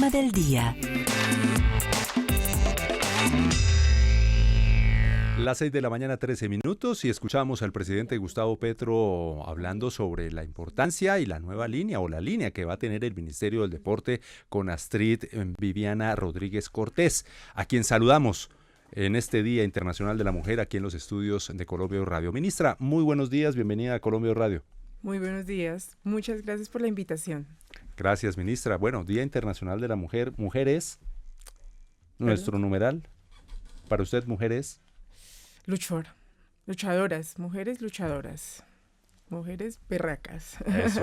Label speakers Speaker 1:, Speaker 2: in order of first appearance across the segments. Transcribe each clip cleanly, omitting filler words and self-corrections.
Speaker 1: tema del día.
Speaker 2: Las 6 de la mañana, 13 minutos, y escuchamos al presidente Gustavo Petro hablando sobre la importancia y la nueva línea o la línea que va a tener el Ministerio del Deporte con Astrid Viviana Rodríguez Cortés, a quien saludamos en este Día Internacional de la Mujer aquí en los estudios de Colombia Radio. Ministra, muy buenos días, bienvenida a Colombia Radio.
Speaker 3: Muy buenos días, muchas gracias por la invitación.
Speaker 2: Gracias, ministra. Bueno, Día Internacional de la Mujer. ¿Mujer es nuestro numeral? ¿Para usted mujer es?
Speaker 3: Luchadoras, mujeres berracas.
Speaker 2: Eso,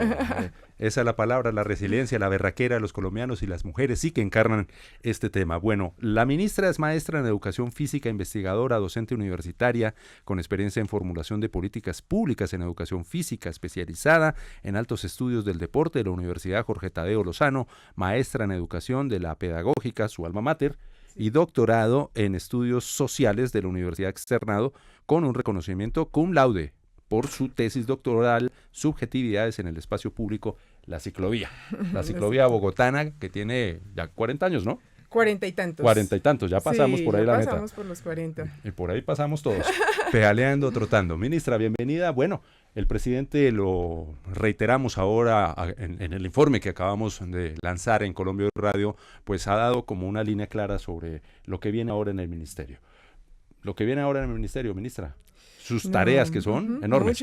Speaker 2: esa es la palabra, la resiliencia, la berraquera de los colombianos y las mujeres sí que encarnan este tema. Bueno, la ministra es maestra en educación física, investigadora, docente universitaria, con experiencia en formulación de políticas públicas en educación física, especializada en altos estudios del deporte de la Universidad Jorge Tadeo Lozano, maestra en educación de la pedagógica, su alma mater, y doctorado en estudios sociales de la Universidad Externado con un reconocimiento cum laude por su tesis doctoral Subjetividades en el espacio público, la ciclovía bogotana, que tiene ya 40 años, ¿no?
Speaker 3: 40 y tantos.
Speaker 2: 40 y tantos, ya pasamos por ahí la meta.
Speaker 3: Pasamos por los 40.
Speaker 2: Y por ahí pasamos todos, pedaleando, trotando. Ministra, bienvenida. Bueno, el presidente, lo reiteramos ahora en el informe que acabamos de lanzar en Colombia Radio, pues ha dado como una línea clara sobre lo que viene ahora en el ministerio. Lo que viene ahora en el ministerio, ministra. Sus tareas que son enormes.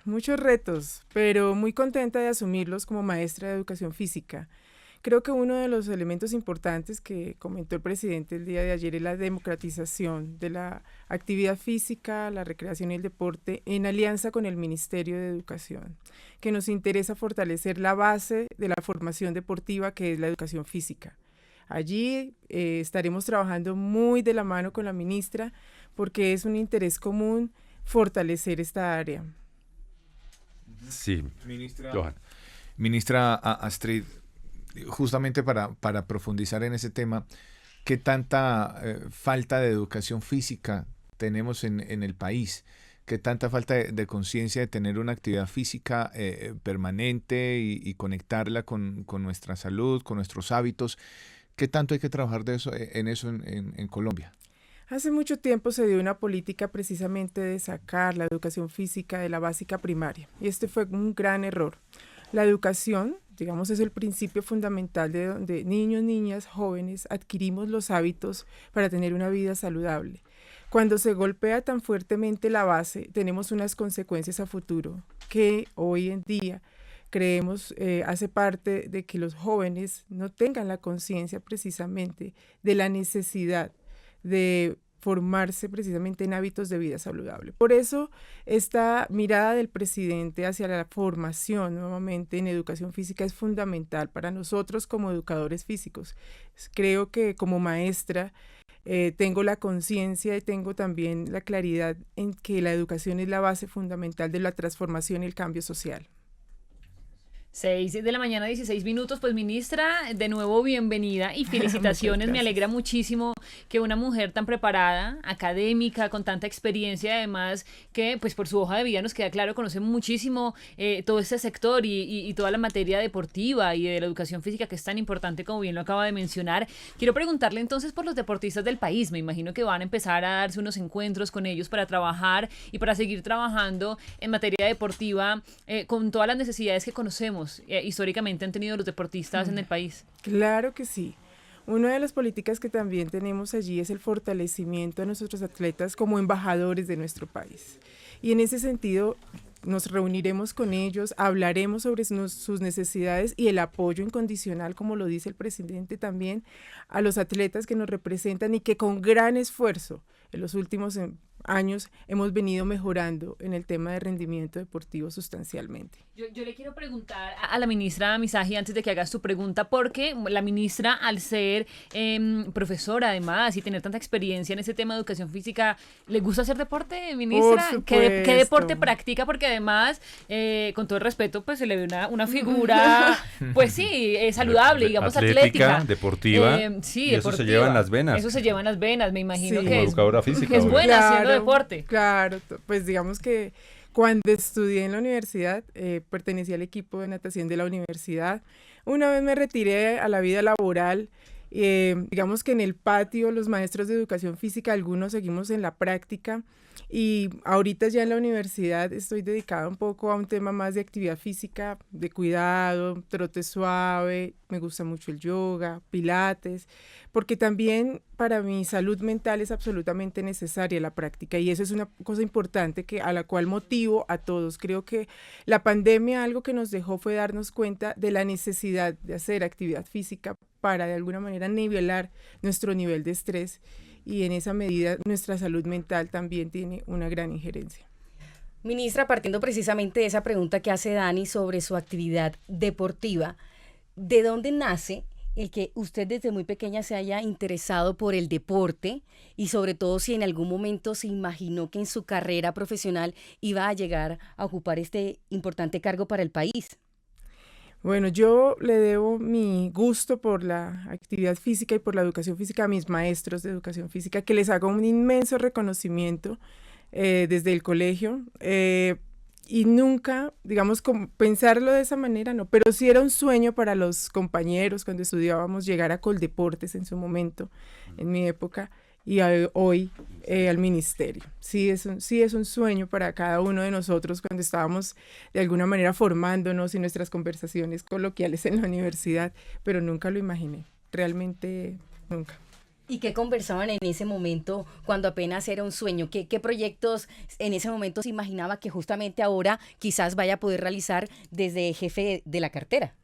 Speaker 3: Muchos retos, pero muy contenta de asumirlos como maestra de educación física. Creo que uno de los elementos importantes que comentó el presidente el día de ayer es la democratización de la actividad física, la recreación y el deporte en alianza con el Ministerio de Educación, que nos interesa fortalecer la base de la formación deportiva que es la educación física. Allí estaremos trabajando muy de la mano con la ministra porque es un interés común fortalecer esta área.
Speaker 2: Sí,
Speaker 4: Ministra Astrid, justamente para profundizar en ese tema, ¿qué tanta falta de educación física tenemos en el país? ¿Qué tanta falta de conciencia de tener una actividad física permanente y conectarla con nuestra salud, con nuestros hábitos? ¿Qué tanto hay que trabajar en eso en Colombia?
Speaker 3: Hace mucho tiempo se dio una política precisamente de sacar la educación física de la básica primaria, y este fue un gran error. La educación, digamos, es el principio fundamental de donde niños, niñas, jóvenes adquirimos los hábitos para tener una vida saludable. Cuando se golpea tan fuertemente la base, tenemos unas consecuencias a futuro que hoy en día creemos hace parte de que los jóvenes no tengan la conciencia precisamente de la necesidad de formarse precisamente en hábitos de vida saludable. Por eso, esta mirada del presidente hacia la formación nuevamente en educación física es fundamental para nosotros como educadores físicos. Creo que como maestra tengo la conciencia y tengo también la claridad en que la educación es la base fundamental de la transformación y el cambio social.
Speaker 5: 6 de la mañana, 16 minutos. Pues ministra, de nuevo bienvenida y felicitaciones. Me alegra muchísimo que una mujer tan preparada, académica, con tanta experiencia, además que pues por su hoja de vida nos queda claro, conoce muchísimo todo este sector y toda la materia deportiva y de la educación física, que es tan importante como bien lo acaba de mencionar. Quiero preguntarle entonces por los deportistas del país. Me imagino que van a empezar a darse unos encuentros con ellos para trabajar y para seguir trabajando en materia deportiva con todas las necesidades que conocemos. Históricamente han tenido los deportistas en el país.
Speaker 3: Claro que sí. Una de las políticas que también tenemos allí es el fortalecimiento de nuestros atletas como embajadores de nuestro país. Y en ese sentido nos reuniremos con ellos, hablaremos sobre sus necesidades y el apoyo incondicional, como lo dice el presidente también, a los atletas que nos representan y que con gran esfuerzo en los últimos años hemos venido mejorando en el tema de rendimiento deportivo sustancialmente.
Speaker 5: Yo le quiero preguntar a la ministra Misaji, antes de que hagas tu pregunta, porque la ministra, al ser profesora además y tener tanta experiencia en ese tema de educación física, ¿le gusta hacer deporte, ministra? ¿Qué deporte practica? Porque además, con todo el respeto, pues se le ve una figura, pues sí, saludable, digamos, atlética.
Speaker 2: Deportiva,
Speaker 5: sí,
Speaker 2: y
Speaker 5: deportiva.
Speaker 2: eso se lleva en las venas.
Speaker 5: Eso se lleva en las venas, me imagino
Speaker 3: Sí.
Speaker 5: que
Speaker 2: Educadora física,
Speaker 5: que es buena haciendo deporte.
Speaker 3: Claro, pues digamos que Cuando estudié en la universidad, pertenecía al equipo de natación de la universidad. Una vez me retiré a la vida laboral. Digamos que en el patio los maestros de educación física, algunos seguimos en la práctica y ahorita ya en la universidad estoy dedicada un poco a un tema más de actividad física, de cuidado, trote suave, me gusta mucho el yoga, pilates, porque también para mi salud mental es absolutamente necesaria la práctica y eso es una cosa importante a la cual motivo a todos. Creo que la pandemia algo que nos dejó fue darnos cuenta de la necesidad de hacer actividad física para de alguna manera nivelar nuestro nivel de estrés y en esa medida nuestra salud mental también tiene una gran injerencia.
Speaker 1: Ministra, partiendo precisamente de esa pregunta que hace Dani sobre su actividad deportiva, ¿de dónde nace el que usted desde muy pequeña se haya interesado por el deporte y sobre todo si en algún momento se imaginó que en su carrera profesional iba a llegar a ocupar este importante cargo para el país?
Speaker 3: Bueno, yo le debo mi gusto por la actividad física y por la educación física a mis maestros de educación física, que les hago un inmenso reconocimiento desde el colegio. Y nunca, digamos, pensarlo de esa manera, no, pero sí era un sueño para los compañeros cuando estudiábamos llegar a Coldeportes en su momento, en mi época, y hoy al ministerio. Sí es un sueño para cada uno de nosotros cuando estábamos de alguna manera formándonos en nuestras conversaciones coloquiales en la universidad, pero nunca lo imaginé, realmente nunca.
Speaker 1: ¿Y qué conversaban en ese momento cuando apenas era un sueño? ¿Qué proyectos en ese momento se imaginaba que justamente ahora quizás vaya a poder realizar desde jefe de la cartera?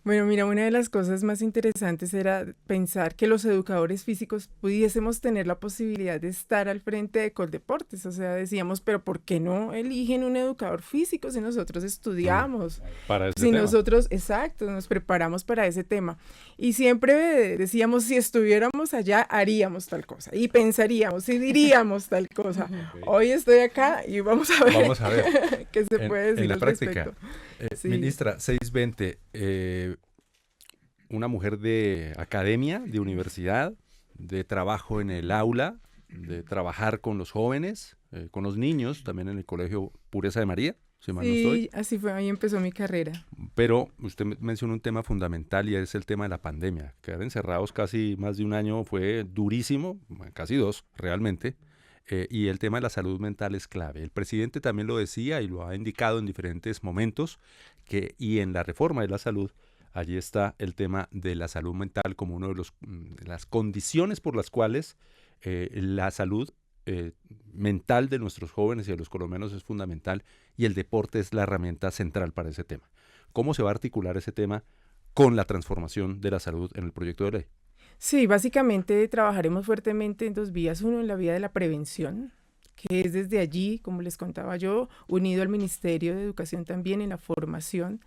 Speaker 3: Bueno, mira, una de las cosas más interesantes era pensar que los educadores físicos pudiésemos tener la posibilidad de estar al frente de Coldeportes. O sea, decíamos, pero ¿por qué no eligen un educador físico si nosotros estudiamos?
Speaker 2: Para ese
Speaker 3: Si
Speaker 2: tema.
Speaker 3: nosotros, exacto, nos preparamos para ese tema. Y siempre decíamos, si estuviéramos allá, haríamos tal cosa. Y pensaríamos, y diríamos tal cosa.
Speaker 2: Okay.
Speaker 3: Hoy estoy acá y vamos a
Speaker 2: ver
Speaker 3: qué se puede decir
Speaker 2: en la
Speaker 3: al
Speaker 2: práctica.
Speaker 3: respecto.
Speaker 2: Sí. Ministra, 620, una mujer de academia, de universidad, de trabajo en el aula, de trabajar con los jóvenes, con los niños, también en el Colegio Pureza de María, si mal no estoy.
Speaker 3: Sí, así fue, ahí empezó mi carrera.
Speaker 2: Pero usted mencionó un tema fundamental y es el tema de la pandemia. Quedar encerrados casi más de un año fue durísimo, casi 2 realmente. Y el tema de la salud mental es clave. El presidente también lo decía y lo ha indicado en diferentes momentos, y en la reforma de la salud, allí está el tema de la salud mental como una de las condiciones por las cuales la salud mental de nuestros jóvenes y de los colombianos es fundamental, y el deporte es la herramienta central para ese tema. ¿Cómo se va a articular ese tema con la transformación de la salud en el proyecto de ley?
Speaker 3: Sí, básicamente trabajaremos fuertemente en 2 vías. Uno, en la vía de la prevención, que es desde allí, como les contaba yo, unido al Ministerio de Educación también en la formación,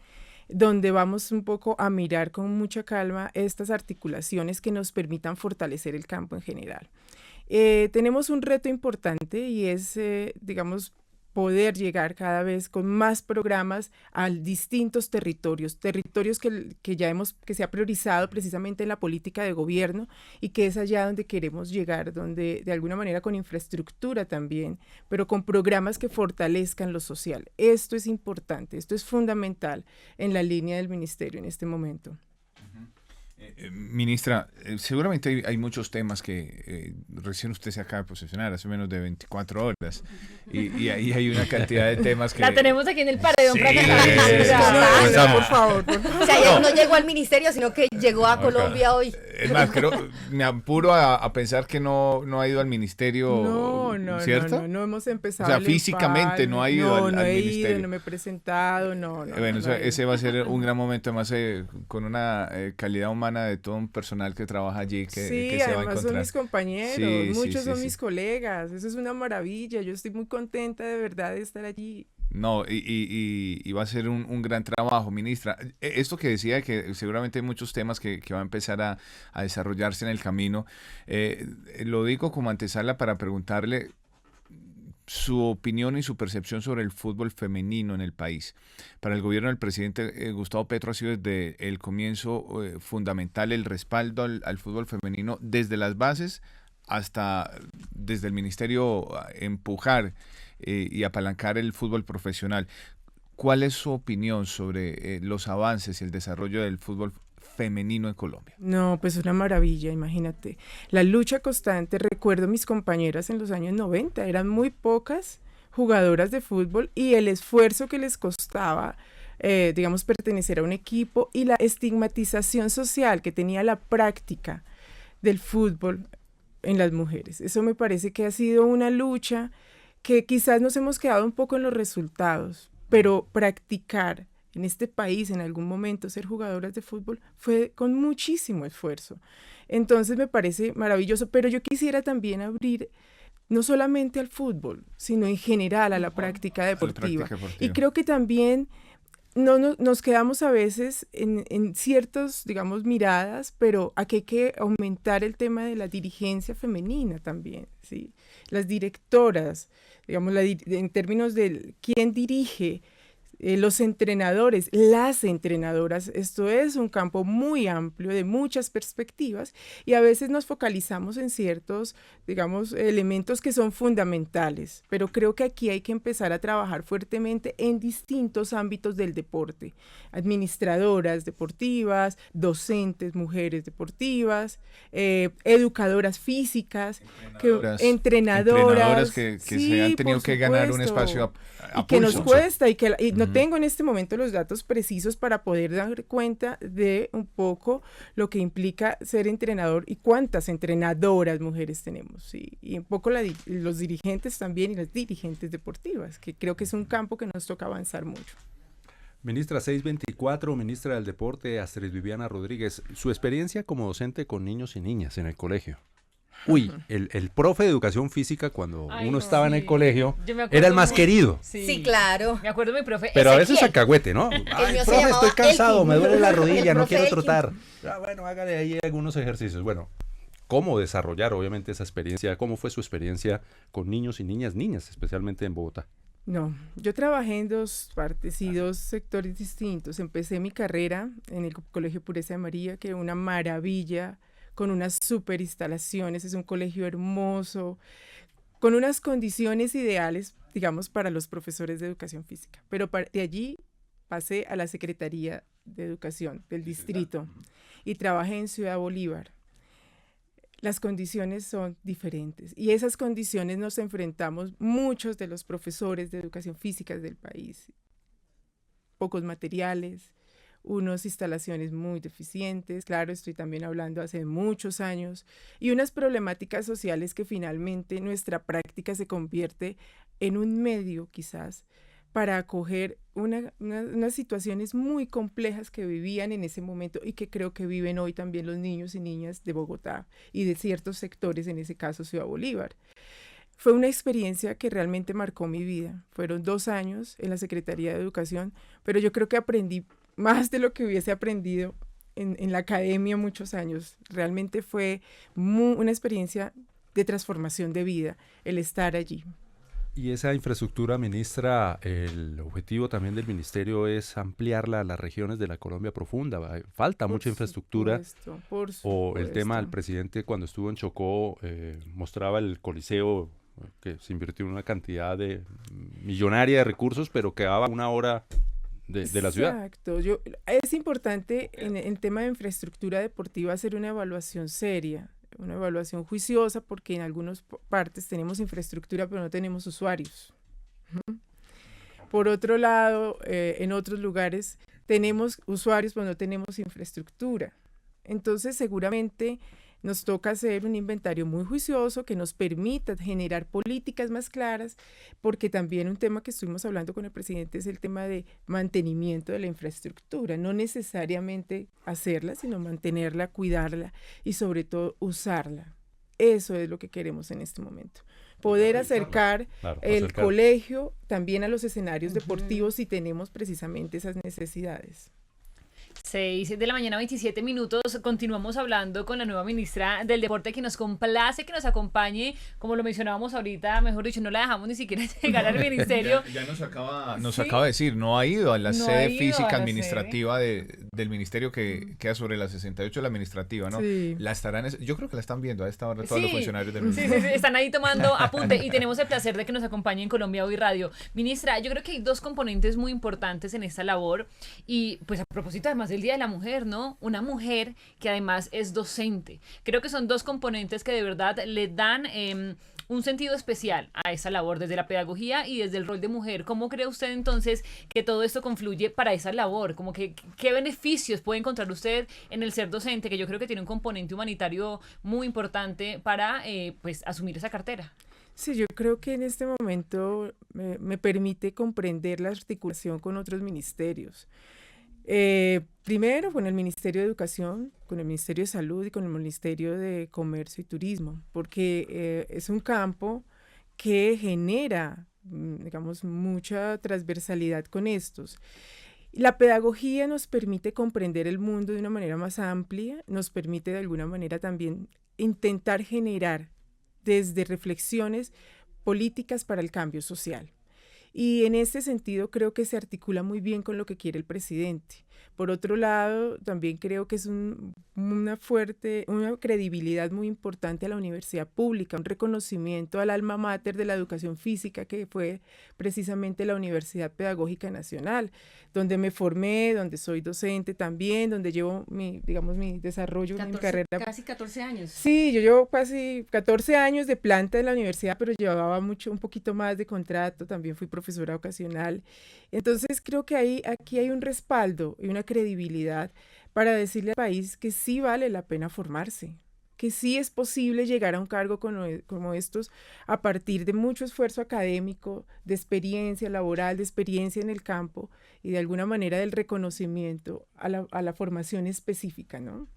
Speaker 3: donde vamos un poco a mirar con mucha calma estas articulaciones que nos permitan fortalecer el campo en general. Tenemos un reto importante y es, digamos, poder llegar cada vez con más programas a distintos territorios que se ha priorizado precisamente en la política de gobierno y que es allá donde queremos llegar, donde de alguna manera con infraestructura también, pero con programas que fortalezcan lo social. Esto es importante, esto es fundamental en la línea del ministerio en este momento.
Speaker 4: Ministra, seguramente hay muchos temas que recién usted se acaba de posesionar, hace menos de 24 horas, y ahí hay una cantidad de temas que...
Speaker 5: La tenemos aquí en el paredón para
Speaker 3: Por favor.
Speaker 1: O sea, no llegó al ministerio, sino que llegó a Colombia hoy.
Speaker 4: Es más, me apuro a pensar que no ha ido al ministerio, ¿cierto?
Speaker 3: No hemos empezado.
Speaker 4: O sea, físicamente no ha ido al ministerio.
Speaker 3: Ido, no me he presentado, Bueno,
Speaker 4: ese va a ser un gran momento, además con una calidad humana de todo un personal que trabaja allí que se va a encontrar.
Speaker 3: Además son mis compañeros, muchos son mis
Speaker 4: sí.
Speaker 3: colegas, eso es una maravilla, yo estoy muy contenta de verdad de estar allí.
Speaker 4: No, y va a ser un gran trabajo, ministra. Esto que decía, que seguramente hay muchos temas que va a empezar a desarrollarse en el camino, lo digo como antesala para preguntarle su opinión y su percepción sobre el fútbol femenino en el país. Para el gobierno del presidente Gustavo Petro ha sido desde el comienzo fundamental el respaldo al fútbol femenino desde las bases hasta desde el ministerio empujar y apalancar el fútbol profesional. ¿Cuál es su opinión sobre los avances y el desarrollo del fútbol femenino en Colombia?
Speaker 3: No, pues una maravilla, imagínate. La lucha constante, recuerdo mis compañeras en los años 90, eran muy pocas jugadoras de fútbol y el esfuerzo que les costaba, digamos, pertenecer a un equipo y la estigmatización social que tenía la práctica del fútbol en las mujeres. Eso me parece que ha sido una lucha que quizás nos hemos quedado un poco en los resultados, pero practicar en este país en algún momento ser jugadoras de fútbol fue con muchísimo esfuerzo. Entonces me parece maravilloso, pero yo quisiera también abrir no solamente al fútbol, sino en general a la práctica deportiva. Y creo que también nos quedamos a veces en ciertos, digamos, miradas, pero aquí hay que aumentar el tema de la dirigencia femenina también, ¿sí? Las directoras, digamos, en términos de quién dirige, los entrenadores, las entrenadoras, esto es un campo muy amplio de muchas perspectivas y a veces nos focalizamos en ciertos, digamos, elementos que son fundamentales, pero creo que aquí hay que empezar a trabajar fuertemente en distintos ámbitos del deporte, administradoras deportivas, docentes, mujeres deportivas, educadoras físicas, entrenadoras
Speaker 4: que
Speaker 3: sí,
Speaker 4: se han tenido que ganar un espacio a
Speaker 3: y que
Speaker 4: pulso.
Speaker 3: nos cuesta y no tengo en este momento los datos precisos para poder dar cuenta de un poco lo que implica ser entrenador y cuántas entrenadoras mujeres tenemos, ¿sí? Y un poco los dirigentes también y las dirigentes deportivas, que creo que es un campo que nos toca avanzar mucho.
Speaker 2: Ministra 624, ministra del Deporte, Astrid Viviana Rodríguez, su experiencia como docente con niños y niñas en el colegio. Uy, el profe de educación física cuando uno estaba en el colegio era el más querido.
Speaker 1: Sí, claro.
Speaker 5: Me acuerdo de mi profe.
Speaker 2: Pero a
Speaker 5: Ezequiel.
Speaker 2: veces alcahuete, ¿no? Ay,
Speaker 1: mío se
Speaker 2: profe,
Speaker 1: llamaba
Speaker 2: estoy cansado,
Speaker 1: Elkin.
Speaker 2: me duele la rodilla,
Speaker 1: El
Speaker 2: no
Speaker 1: profe
Speaker 2: quiero
Speaker 1: Elkin.
Speaker 2: trotar. Bueno, hágale ahí algunos ejercicios. Bueno, ¿cómo desarrollar obviamente esa experiencia? ¿Cómo fue su experiencia con niños y niñas, especialmente en Bogotá?
Speaker 3: No, yo trabajé en dos partes y dos sectores distintos. Empecé mi carrera en el Colegio Pureza de María, que es una maravilla, con unas super instalaciones, es un colegio hermoso, con unas condiciones ideales, digamos, para los profesores de educación física. Pero de allí pasé a la Secretaría de Educación del distrito y trabajé en Ciudad Bolívar. Las condiciones son diferentes y esas condiciones nos enfrentamos muchos de los profesores de educación física del país. Pocos materiales, unas instalaciones muy deficientes, claro, estoy también hablando hace muchos años, y unas problemáticas sociales que finalmente nuestra práctica se convierte en un medio quizás para acoger unas situaciones muy complejas que vivían en ese momento y que creo que viven hoy también los niños y niñas de Bogotá y de ciertos sectores, en ese caso Ciudad Bolívar. Fue una experiencia que realmente marcó mi vida. Fueron 2 años en la Secretaría de Educación, pero yo creo que aprendí más de lo que hubiese aprendido en la academia muchos años. Realmente fue una experiencia de transformación de vida el estar allí.
Speaker 2: Y esa infraestructura, ministra, el objetivo también del ministerio es ampliarla a las regiones de la Colombia profunda. Falta mucha infraestructura.
Speaker 3: Por supuesto.
Speaker 2: O el tema del presidente cuando estuvo en Chocó mostraba el Coliseo que se invirtió en una cantidad de millonaria de recursos, pero quedaba 1 hora de la ciudad.
Speaker 3: Exacto. Es importante en el tema de infraestructura deportiva hacer una evaluación seria, una evaluación juiciosa, porque en algunas partes tenemos infraestructura pero no tenemos usuarios. Por otro lado, en otros lugares tenemos usuarios pero no tenemos infraestructura. Entonces seguramente nos toca hacer un inventario muy juicioso que nos permita generar políticas más claras, porque también un tema que estuvimos hablando con el presidente es el tema de mantenimiento de la infraestructura, no necesariamente hacerla, sino mantenerla, cuidarla y sobre todo usarla. Eso es lo que queremos en este momento. Poder acercar el colegio también a los escenarios deportivos si tenemos precisamente esas necesidades.
Speaker 5: 6 de la mañana, 27 minutos. Continuamos hablando con la nueva ministra del Deporte, que nos complace que nos acompañe. Como lo mencionábamos ahorita, mejor dicho, no la dejamos ni siquiera llegar al ministerio.
Speaker 4: Ya nos acaba
Speaker 5: Sí.
Speaker 4: de decir, no ha ido a la
Speaker 5: No ha
Speaker 4: sede
Speaker 5: ido a
Speaker 4: física
Speaker 5: la
Speaker 4: administrativa del ministerio que queda sobre la 68 de la administrativa, ¿no?
Speaker 3: Sí.
Speaker 4: La estarán, yo creo que la están viendo a esta hora todos los
Speaker 5: Sí,
Speaker 4: funcionarios del
Speaker 5: sí,
Speaker 4: ministerio.
Speaker 5: sí, sí, están ahí tomando apunte y tenemos el placer de que nos acompañe en Colombia Hoy Radio. Ministra, yo creo que hay dos componentes muy importantes en esta labor y pues a propósito además del Día de la Mujer, ¿no? Una mujer que además es docente. Creo que son dos componentes que de verdad le dan un sentido especial a esa labor desde la pedagogía y desde el rol de mujer. ¿Cómo cree usted entonces que todo esto confluye para esa labor? Como que, ¿qué beneficios puede encontrar usted en el ser docente? Que yo creo que tiene un componente humanitario muy importante para pues asumir esa cartera.
Speaker 3: Sí, yo creo que en este momento me permite comprender la articulación con otros ministerios. Primero con el Ministerio de Educación, con el Ministerio de Salud y con el Ministerio de Comercio y Turismo, porque es un campo que genera, digamos, mucha transversalidad con estos. La pedagogía nos permite comprender el mundo de una manera más amplia, nos permite de alguna manera también intentar generar desde reflexiones políticas para el cambio social. Y en este sentido creo que se articula muy bien con lo que quiere el presidente. Por otro lado, también creo que es una credibilidad muy importante a la universidad pública, un reconocimiento al alma mater de la educación física, que fue precisamente la Universidad Pedagógica Nacional, donde me formé, donde soy docente también, donde llevo mi desarrollo, mi carrera.
Speaker 1: Casi 14 años.
Speaker 3: Sí, yo llevo casi 14 años de planta en la universidad, pero llevaba un poquito más de contrato, también fui profesora ocasional. Entonces creo que aquí hay un respaldo y una credibilidad para decirle al país que sí vale la pena formarse, que sí es posible llegar a un cargo como estos a partir de mucho esfuerzo académico, de experiencia laboral, de experiencia en el campo y de alguna manera del reconocimiento a la formación específica, ¿no?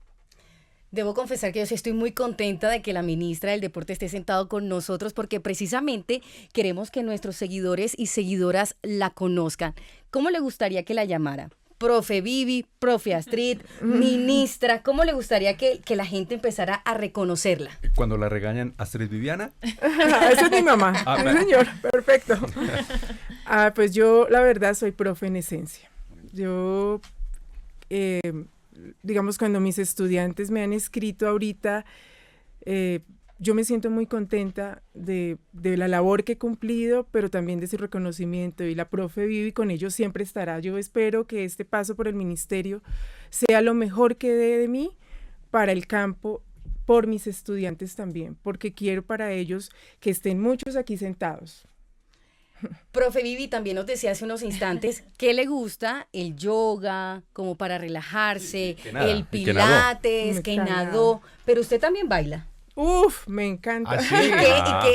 Speaker 1: Debo confesar que yo sí estoy muy contenta de que la ministra del Deporte esté sentado con nosotros porque precisamente queremos que nuestros seguidores y seguidoras la conozcan. ¿Cómo le gustaría que la llamara? Profe Vivi, profe Astrid, ministra, ¿cómo le gustaría que la gente empezara a reconocerla?
Speaker 2: Cuando la regañan, Astrid Viviana.
Speaker 3: Esa es mi mamá. Sí, señor, perfecto. Pues yo, la verdad, soy profe en esencia. Yo, digamos, cuando mis estudiantes me han escrito ahorita, yo me siento muy contenta de la labor que he cumplido, pero también de su reconocimiento, y la profe Vivi con ellos siempre estará. Yo espero que este paso por el ministerio sea lo mejor que dé de mí para el campo, por mis estudiantes también, porque quiero para ellos que estén muchos aquí sentados.
Speaker 1: Profe Vivi, también nos decía hace unos instantes que le gusta el yoga, como para relajarse, el pilates, que nadó, pero usted también baila.
Speaker 3: Uf, me encanta.
Speaker 4: ¿Ah, sí?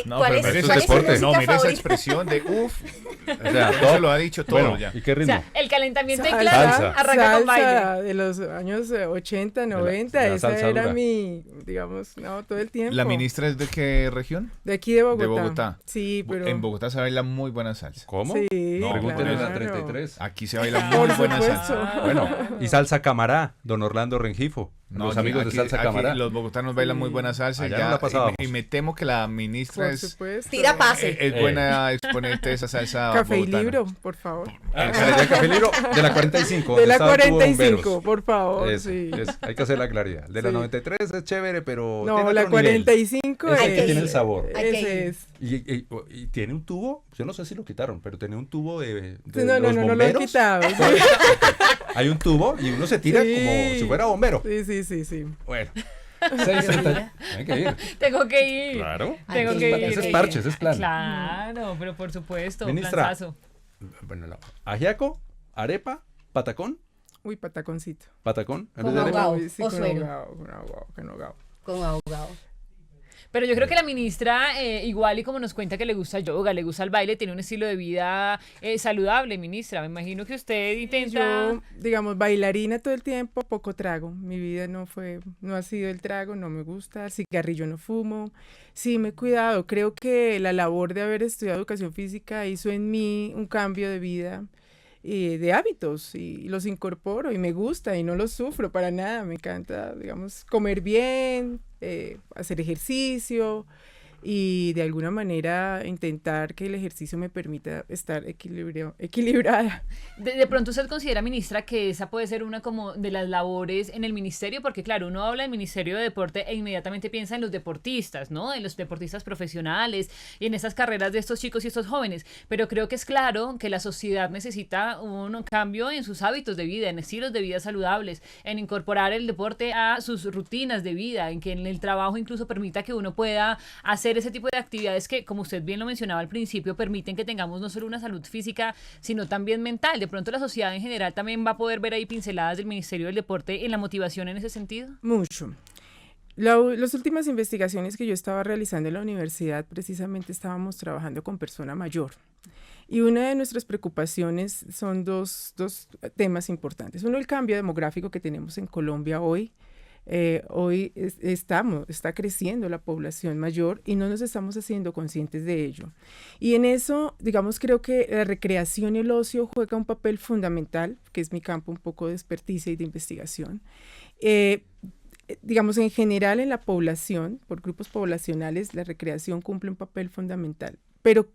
Speaker 1: ¿Cuál es
Speaker 2: pero
Speaker 1: su
Speaker 2: eso es deporte.
Speaker 1: música
Speaker 4: No, mira esa
Speaker 1: favorita?
Speaker 4: expresión de uf.
Speaker 2: O sea,
Speaker 4: Eso lo ha dicho todo
Speaker 2: bueno,
Speaker 4: ya.
Speaker 2: ¿y qué
Speaker 5: O
Speaker 2: ritmo?
Speaker 5: sea, el calentamiento en
Speaker 3: Salsa,
Speaker 5: clase
Speaker 2: Salsa.
Speaker 5: arranca con baile.
Speaker 3: Salsa de los años 80, 90,
Speaker 2: de la
Speaker 3: esa
Speaker 2: salsa
Speaker 3: era
Speaker 2: dura.
Speaker 3: mi, digamos, no, todo el tiempo.
Speaker 4: ¿La ministra es de qué región?
Speaker 3: De aquí de Bogotá.
Speaker 4: De Bogotá.
Speaker 3: Sí, pero...
Speaker 4: En Bogotá se baila muy buena salsa.
Speaker 2: ¿Cómo?
Speaker 3: Sí,
Speaker 4: No,
Speaker 2: Pregúntenle a la
Speaker 3: claro.
Speaker 2: 33.
Speaker 4: Aquí se baila
Speaker 3: Por
Speaker 4: muy buena
Speaker 3: supuesto.
Speaker 4: salsa.
Speaker 2: Bueno, y salsa camará, don Orlando Rengifo. Los
Speaker 4: aquí-
Speaker 2: amigos
Speaker 4: aquí-
Speaker 2: de salsa
Speaker 4: aquí
Speaker 2: camará.
Speaker 4: Los bogotanos bailan muy buena salsa.
Speaker 2: Allá
Speaker 4: ya,
Speaker 2: no la pasábamos.
Speaker 4: y me temo que la ministra
Speaker 3: Por
Speaker 4: es
Speaker 3: supuesto.
Speaker 1: Tira pase.
Speaker 4: buena exponente de esa salsa
Speaker 3: Café y
Speaker 4: bogotana.
Speaker 3: libro, por favor.
Speaker 2: Galería Café Libro de la 45.
Speaker 3: De
Speaker 2: donde
Speaker 3: la
Speaker 2: estaba el tubo
Speaker 3: 45,
Speaker 2: Bomberos.
Speaker 3: por favor,
Speaker 2: Eso,
Speaker 3: sí.
Speaker 2: hay que hacer la claridad. De la
Speaker 3: Sí.
Speaker 2: 93 es chévere, pero
Speaker 3: No,
Speaker 2: tiene
Speaker 3: la
Speaker 2: otro nivel.
Speaker 3: 45
Speaker 2: Ese
Speaker 1: Hay
Speaker 2: que
Speaker 1: que
Speaker 2: tiene
Speaker 1: ir.
Speaker 2: el sabor.
Speaker 1: Hay que ir.
Speaker 3: Ese es.
Speaker 2: Y tiene un tubo, yo no sé si lo quitaron, pero tenía un tubo de
Speaker 3: Sí, no,
Speaker 2: los
Speaker 3: no lo han
Speaker 2: bomberos.
Speaker 3: quitado. Sí,
Speaker 2: Hay un tubo y uno se tira
Speaker 3: Sí.
Speaker 2: como si fuera bombero.
Speaker 3: sí.
Speaker 2: Bueno, 6:30. Hay que ir.
Speaker 5: Tengo que ir.
Speaker 2: Claro.
Speaker 5: Tengo
Speaker 1: Ese
Speaker 5: que
Speaker 1: es
Speaker 5: ir.
Speaker 2: Ese es parche, ese es plan.
Speaker 5: Claro, pero por supuesto,
Speaker 2: Ministra.
Speaker 5: planazo.
Speaker 2: Bueno, ajiaco, arepa, patacón,
Speaker 3: Uy, pataconcito.
Speaker 2: patacón. en
Speaker 1: Con
Speaker 2: vez de arepa.
Speaker 1: ahogado.
Speaker 3: Uy, sí,
Speaker 1: o
Speaker 3: con
Speaker 1: suero.
Speaker 3: ahogado, con ahogado.
Speaker 1: Con ahogado.
Speaker 5: Pero yo creo que la ministra, igual y como nos cuenta que le gusta el yoga, le gusta el baile, tiene un estilo de vida saludable, ministra. Me imagino que usted intenta...
Speaker 3: Yo, digamos, bailarina todo el tiempo, poco trago. Mi vida no ha sido el trago, no me gusta, el cigarrillo no fumo. Sí, me he cuidado. Creo que la labor de haber estudiado educación física hizo en mí un cambio de vida de hábitos y los incorporo y me gusta y no los sufro para nada. Me encanta, digamos, comer bien, hacer ejercicio y de alguna manera intentar que el ejercicio me permita estar equilibrada.
Speaker 5: De pronto usted considera, ministra, que esa puede ser una como de las labores en el ministerio, porque claro, uno habla del Ministerio de Deporte e inmediatamente piensa en los deportistas, ¿no? En los deportistas profesionales y en esas carreras de estos chicos y estos jóvenes, pero creo que es claro que la sociedad necesita un cambio en sus hábitos de vida, en estilos de vida saludables, en incorporar el deporte a sus rutinas de vida, en que en el trabajo incluso permita que uno pueda hacer ese tipo de actividades que, como usted bien lo mencionaba al principio, permiten que tengamos no solo una salud física, sino también mental. De pronto la sociedad en general también va a poder ver ahí pinceladas del Ministerio del Deporte en la motivación en ese sentido.
Speaker 3: Mucho. Las últimas investigaciones que yo estaba realizando en la universidad, precisamente estábamos trabajando con persona mayor. Y una de nuestras preocupaciones son dos temas importantes. Uno, el cambio demográfico que tenemos en Colombia hoy. Hoy está creciendo la población mayor y no nos estamos haciendo conscientes de ello. Y en eso, digamos, creo que la recreación y el ocio juega un papel fundamental, que es mi campo un poco de experticia y de investigación. Digamos, en general en la población, por grupos poblacionales, la recreación cumple un papel fundamental. Pero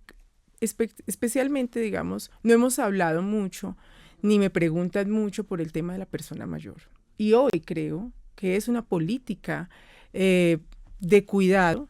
Speaker 3: especialmente, digamos, no hemos hablado mucho, ni me preguntan mucho por el tema de la persona mayor. Y hoy creo que es una política de cuidado,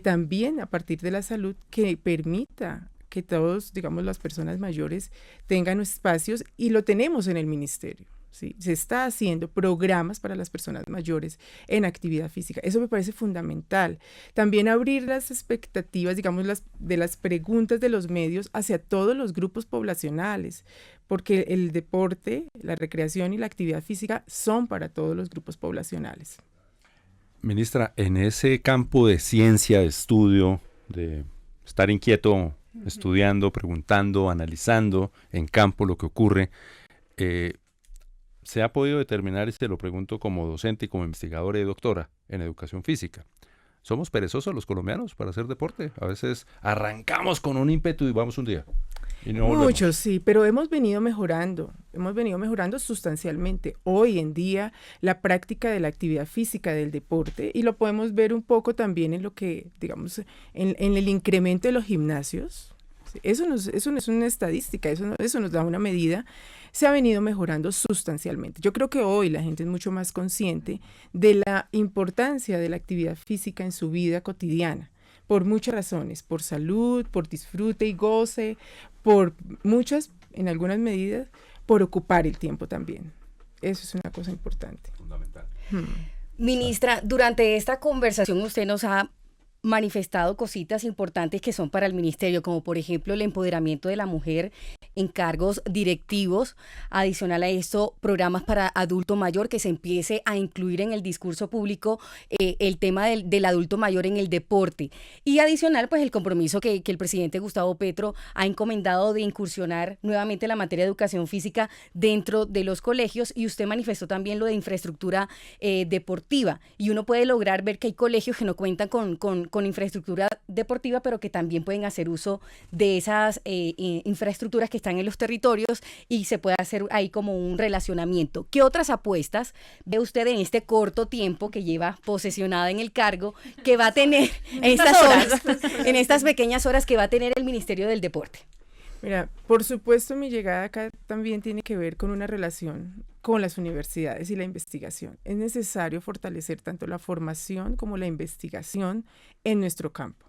Speaker 3: también a partir de la salud, que permita que todos, digamos, las personas mayores tengan espacios, y lo tenemos en el ministerio, ¿sí? Se está haciendo programas para las personas mayores en actividad física. Eso me parece fundamental. También abrir las expectativas, digamos, de las preguntas de los medios hacia todos los grupos poblacionales, porque el deporte, la recreación y la actividad física son para todos los grupos poblacionales.
Speaker 2: Ministra, en ese campo de ciencia, de estudio, de estar inquieto, estudiando, preguntando, analizando en campo lo que ocurre, ¿se ha podido determinar, y se lo pregunto como docente y como investigadora y doctora en educación física, somos perezosos los colombianos para hacer deporte? A veces arrancamos con un ímpetu y vamos un día y no volvemos.
Speaker 3: Muchos, sí, pero hemos venido mejorando sustancialmente. Hoy en día la práctica de la actividad física, del deporte, y lo podemos ver un poco también en lo que, digamos, en el incremento de los gimnasios. Eso no es una estadística, eso nos da una medida. Se ha venido mejorando sustancialmente. Yo creo que hoy la gente es mucho más consciente de la importancia de la actividad física en su vida cotidiana, por muchas razones, por salud, por disfrute y goce, por muchas, en algunas medidas, por ocupar el tiempo también. Eso es una cosa importante.
Speaker 2: Fundamental.
Speaker 1: Ministra, durante esta conversación usted nos ha manifestado cositas importantes que son para el ministerio, como por ejemplo el empoderamiento de la mujer en cargos directivos. Adicional a esto, programas para adulto mayor, que se empiece a incluir en el discurso público el tema del adulto mayor en el deporte. Y adicional, pues el compromiso que el presidente Gustavo Petro ha encomendado de incursionar nuevamente la materia de educación física dentro de los colegios, y usted manifestó también lo de infraestructura deportiva. Y uno puede lograr ver que hay colegios que no cuentan con infraestructura deportiva, pero que también pueden hacer uso de esas infraestructuras que están en los territorios, y se puede hacer ahí como un relacionamiento. ¿Qué otras apuestas ve usted en este corto tiempo que lleva posesionada en el cargo, que va a tener en estas pequeñas horas que va a tener el Ministerio del Deporte?
Speaker 3: Mira, por supuesto, mi llegada acá también tiene que ver con una relación con las universidades y la investigación. Es necesario fortalecer tanto la formación como la investigación en nuestro campo.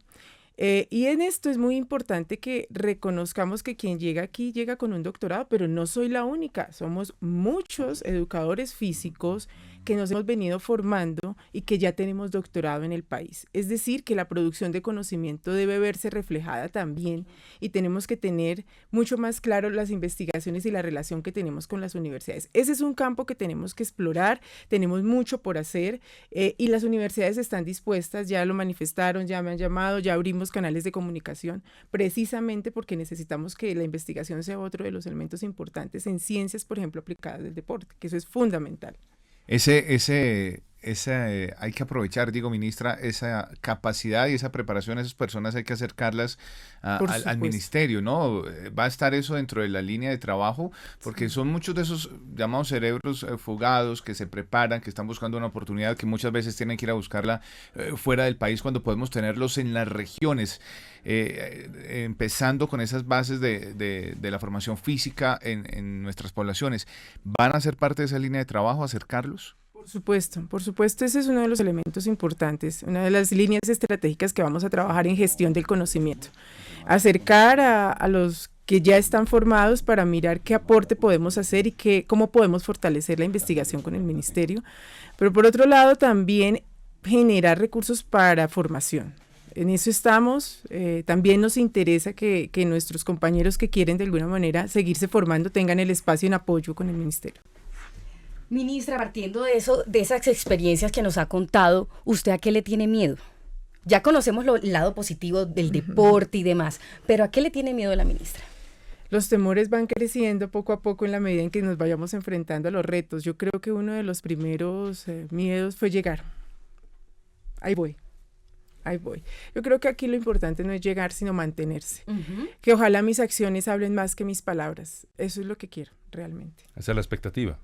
Speaker 3: Y en esto es muy importante que reconozcamos que quien llega aquí llega con un doctorado, pero no soy la única. Somos muchos educadores físicos que nos hemos venido formando y que ya tenemos doctorado en el país. Es decir, que la producción de conocimiento debe verse reflejada también, y tenemos que tener mucho más claro las investigaciones y la relación que tenemos con las universidades. Ese es un campo que tenemos que explorar, tenemos mucho por hacer, y las universidades están dispuestas, ya lo manifestaron, ya me han llamado, ya abrimos canales de comunicación, precisamente porque necesitamos que la investigación sea otro de los elementos importantes en ciencias, por ejemplo, aplicadas del deporte, que eso es fundamental.
Speaker 4: Ese hay que aprovechar, digo, ministra, esa capacidad y esa preparación a esas personas, hay que acercarlas al ministerio, ¿no? Va a estar eso dentro de la línea de trabajo, porque son muchos de esos llamados cerebros fugados que se preparan, que están buscando una oportunidad, que muchas veces tienen que ir a buscarla fuera del país cuando podemos tenerlos en las regiones. Empezando con esas bases de la formación física en nuestras poblaciones. ¿Van a ser parte de esa línea de trabajo, acercarlos?
Speaker 3: Por supuesto, ese es uno de los elementos importantes, una de las líneas estratégicas que vamos a trabajar en gestión del conocimiento. Acercar a los que ya están formados para mirar qué aporte podemos hacer y cómo podemos fortalecer la investigación con el ministerio, pero por otro lado también generar recursos para formación. En eso estamos, también nos interesa que nuestros compañeros que quieren de alguna manera seguirse formando tengan el espacio en apoyo con el ministerio.
Speaker 1: Ministra, partiendo de eso, de esas experiencias que nos ha contado, ¿usted a qué le tiene miedo? Ya conocemos el lado positivo del deporte y demás, pero ¿a qué le tiene miedo la ministra?
Speaker 3: Los temores van creciendo poco a poco en la medida en que nos vayamos enfrentando a los retos. Yo creo que uno de los primeros miedos fue llegar. Ahí voy. Yo creo que aquí lo importante no es llegar, sino mantenerse. Que ojalá mis acciones hablen más que mis palabras. Eso es lo que quiero, realmente.
Speaker 2: Esa es la expectativa.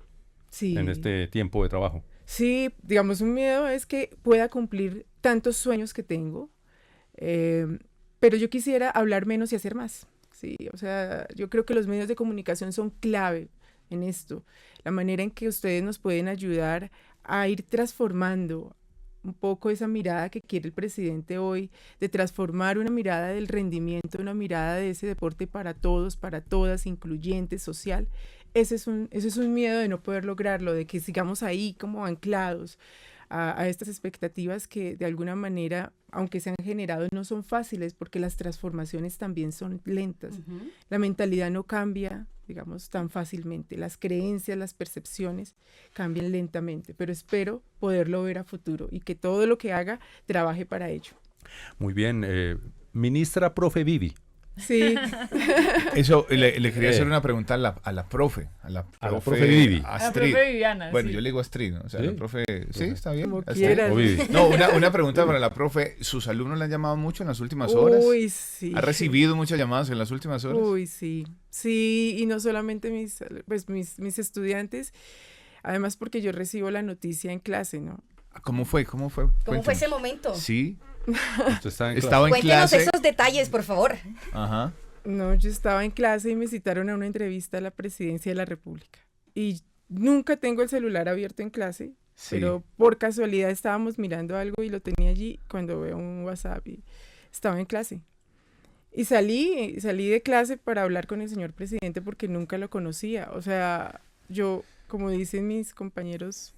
Speaker 3: Sí.
Speaker 2: En este tiempo de trabajo.
Speaker 3: Sí, digamos, un miedo es que pueda cumplir tantos sueños que tengo, pero yo quisiera hablar menos y hacer más. Sí, o sea, yo creo que los medios de comunicación son clave en esto. La manera en que ustedes nos pueden ayudar a ir transformando un poco esa mirada que quiere el presidente hoy, de transformar una mirada del rendimiento, una mirada de ese deporte para todos, para todas, incluyente, social. Ese es un miedo de no poder lograrlo, de que sigamos ahí como anclados a estas expectativas que de alguna manera, aunque se han generado, no son fáciles porque las transformaciones también son lentas. La mentalidad no cambia, digamos, tan fácilmente. Las creencias, las percepciones cambian lentamente, pero espero poderlo ver a futuro y que todo lo que haga trabaje para ello.
Speaker 2: Muy bien. Ministra Profe Vivi.
Speaker 3: Sí.
Speaker 4: Eso, le quería hacer una pregunta a la profe
Speaker 2: Vivi.
Speaker 5: A la
Speaker 4: Astrid.
Speaker 5: profe Viviana.
Speaker 4: Bueno,
Speaker 5: sí.
Speaker 4: yo le digo Astrid, ¿no? O sea,
Speaker 2: Sí.
Speaker 4: la profe, sí, está bien.
Speaker 3: Como
Speaker 4: Astrid.
Speaker 3: quieras.
Speaker 2: O Vivi.
Speaker 4: No, una pregunta para la profe. ¿Sus alumnos le han llamado mucho en las últimas horas?
Speaker 3: Uy, sí.
Speaker 4: ¿Ha recibido muchas llamadas en las últimas horas?
Speaker 3: Uy, sí. Sí, y no solamente mis estudiantes, además porque yo recibo la noticia en clase, ¿no?
Speaker 4: ¿Cómo fue?
Speaker 1: ¿Cómo fue
Speaker 4: Cuéntenos.
Speaker 1: ese momento?
Speaker 4: Sí,
Speaker 2: Usted está en
Speaker 4: estaba en
Speaker 1: Cuéntenos
Speaker 4: clase.
Speaker 1: esos detalles, por favor.
Speaker 4: Ajá.
Speaker 3: No, yo estaba en clase y me citaron a una entrevista a la presidencia de la República. Y nunca tengo el celular abierto en clase,
Speaker 4: Sí.
Speaker 3: pero por casualidad estábamos mirando algo y lo tenía allí cuando veo un WhatsApp y estaba en clase. Y salí de clase para hablar con el señor presidente porque nunca lo conocía. O sea, yo, como dicen mis compañeros,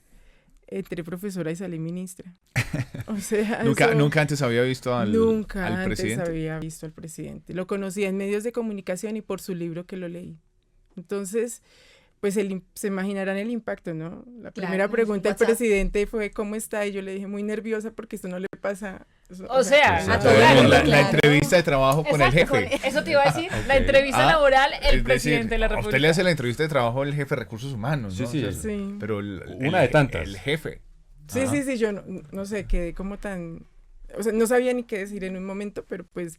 Speaker 3: entré profesora y salí ministra. O sea,
Speaker 4: Nunca antes había visto al presidente.
Speaker 3: Antes había visto al presidente. Lo conocía en medios de comunicación y por su libro que lo leí. Entonces, pues se imaginarán el impacto, ¿no? La primera pregunta al presidente fue ¿cómo está? Y yo le dije muy nerviosa porque esto no le pasa.
Speaker 5: O sea,
Speaker 1: a
Speaker 2: todo el
Speaker 4: La,
Speaker 2: mundo.
Speaker 4: la entrevista de trabajo con el
Speaker 5: Exacto,
Speaker 4: jefe.
Speaker 5: eso te iba a decir.
Speaker 2: Ok.
Speaker 5: La entrevista laboral, el
Speaker 4: Es
Speaker 5: presidente
Speaker 4: decir,
Speaker 5: de la
Speaker 4: a
Speaker 5: República.
Speaker 4: usted le hace la entrevista de trabajo el jefe de recursos humanos, ¿no?
Speaker 2: Sí,
Speaker 4: O sea,
Speaker 3: sí.
Speaker 4: Pero
Speaker 2: Una de tantas.
Speaker 4: El jefe.
Speaker 3: Sí,
Speaker 4: Ajá.
Speaker 3: sí, yo no sé, quedé como tan... O sea, no sabía ni qué decir en un momento, pero pues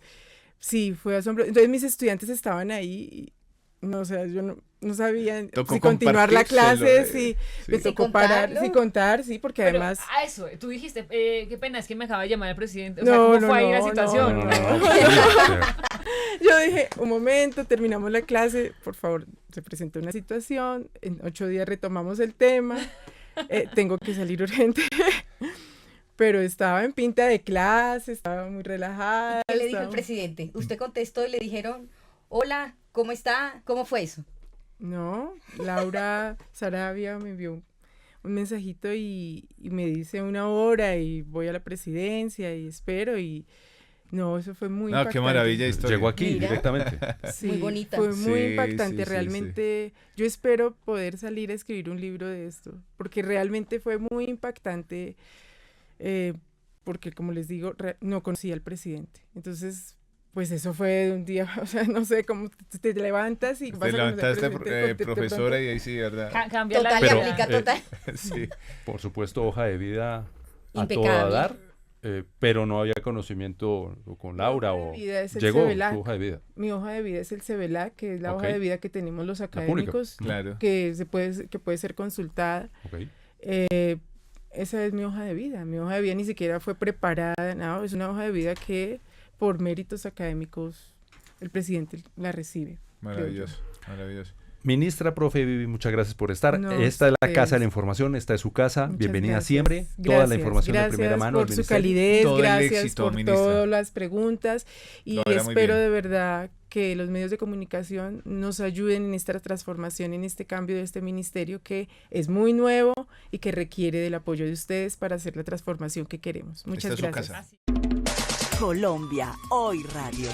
Speaker 3: sí, fue asombroso. Entonces mis estudiantes estaban ahí y, no, o sea, yo no sabía
Speaker 4: Tocó
Speaker 3: si continuar la
Speaker 4: compartírselo,
Speaker 3: clase, si me
Speaker 1: ¿Sí
Speaker 3: tocó parar,
Speaker 1: contarlo?
Speaker 3: si contar, sí, porque
Speaker 5: Pero
Speaker 3: además...
Speaker 5: a eso, tú dijiste, qué pena, es que me acaba de llamar el presidente. O
Speaker 3: No,
Speaker 5: sea, ¿cómo
Speaker 3: no,
Speaker 5: fue ahí la
Speaker 3: no,
Speaker 5: situación?
Speaker 3: no,
Speaker 2: Sí, o sea,
Speaker 3: Yo dije, un momento, terminamos la clase, por favor, se presentó una situación, en 8 días retomamos el tema, tengo que salir urgente, pero estaba en pinta de clase, estaba muy relajada.
Speaker 1: ¿Qué le dijo el
Speaker 3: estaba-
Speaker 1: presidente? Usted contestó y le dijeron, hola, ¿cómo está? ¿Cómo fue eso?
Speaker 3: No, Laura Sarabia me envió un mensajito y me dice 1 hora y voy a la presidencia y espero y no, eso fue muy
Speaker 4: No, qué
Speaker 3: impactante.
Speaker 4: maravilla de historia.
Speaker 2: llegó aquí
Speaker 1: Mira.
Speaker 2: directamente.
Speaker 3: Sí,
Speaker 1: Muy bonita.
Speaker 3: fue muy
Speaker 4: Sí,
Speaker 3: impactante,
Speaker 4: sí, sí,
Speaker 3: realmente. Yo espero poder salir a escribir un libro de esto, porque realmente fue muy impactante, porque como les digo, no conocía al presidente. Entonces, Pues eso fue de un día, o sea, no sé, cómo te levantas y
Speaker 4: Te levantaste, profesora, y ahí sí, ¿verdad?
Speaker 5: Cambia la
Speaker 1: Total,
Speaker 5: vida.
Speaker 1: y aplica total.
Speaker 4: Sí.
Speaker 2: Por supuesto, hoja de vida a
Speaker 1: Impecable.
Speaker 2: toda dar, pero no había conocimiento con Laura
Speaker 3: Mi hoja
Speaker 2: o
Speaker 3: de vida es el
Speaker 2: llegó
Speaker 3: CEVELAC.
Speaker 2: tu hoja de vida.
Speaker 3: Mi hoja de vida es el CEVELAC, que es la
Speaker 2: Ok.
Speaker 3: hoja de vida que tenemos los
Speaker 2: pública.
Speaker 3: académicos,
Speaker 4: Claro.
Speaker 3: que puede ser consultada.
Speaker 2: Ok.
Speaker 3: Esa es mi hoja de vida. Mi hoja de vida ni siquiera fue preparada, no, es una hoja de vida que por méritos académicos el presidente la recibe.
Speaker 4: Maravilloso, maravilloso.
Speaker 2: Ministra, profe Vivi, muchas gracias por estar.
Speaker 3: No,
Speaker 2: Esta es la
Speaker 3: ustedes.
Speaker 2: Casa de la Información, esta es su casa.
Speaker 3: Muchas
Speaker 2: Bienvenida
Speaker 3: gracias.
Speaker 2: siempre. Toda la información de primera mano
Speaker 3: por
Speaker 2: del
Speaker 3: su
Speaker 2: ministerio.
Speaker 3: calidez,
Speaker 4: Todo el
Speaker 3: gracias
Speaker 4: éxito,
Speaker 3: por
Speaker 4: ministra.
Speaker 3: todas las preguntas y
Speaker 4: Lo hará muy
Speaker 3: espero
Speaker 4: bien.
Speaker 3: de verdad que los medios de comunicación nos ayuden en esta transformación, en este cambio de este ministerio que es muy nuevo y que requiere del apoyo de ustedes para hacer la transformación que queremos. Muchas
Speaker 4: Esta es su
Speaker 3: gracias.
Speaker 4: casa.
Speaker 6: Colombia Hoy Radio.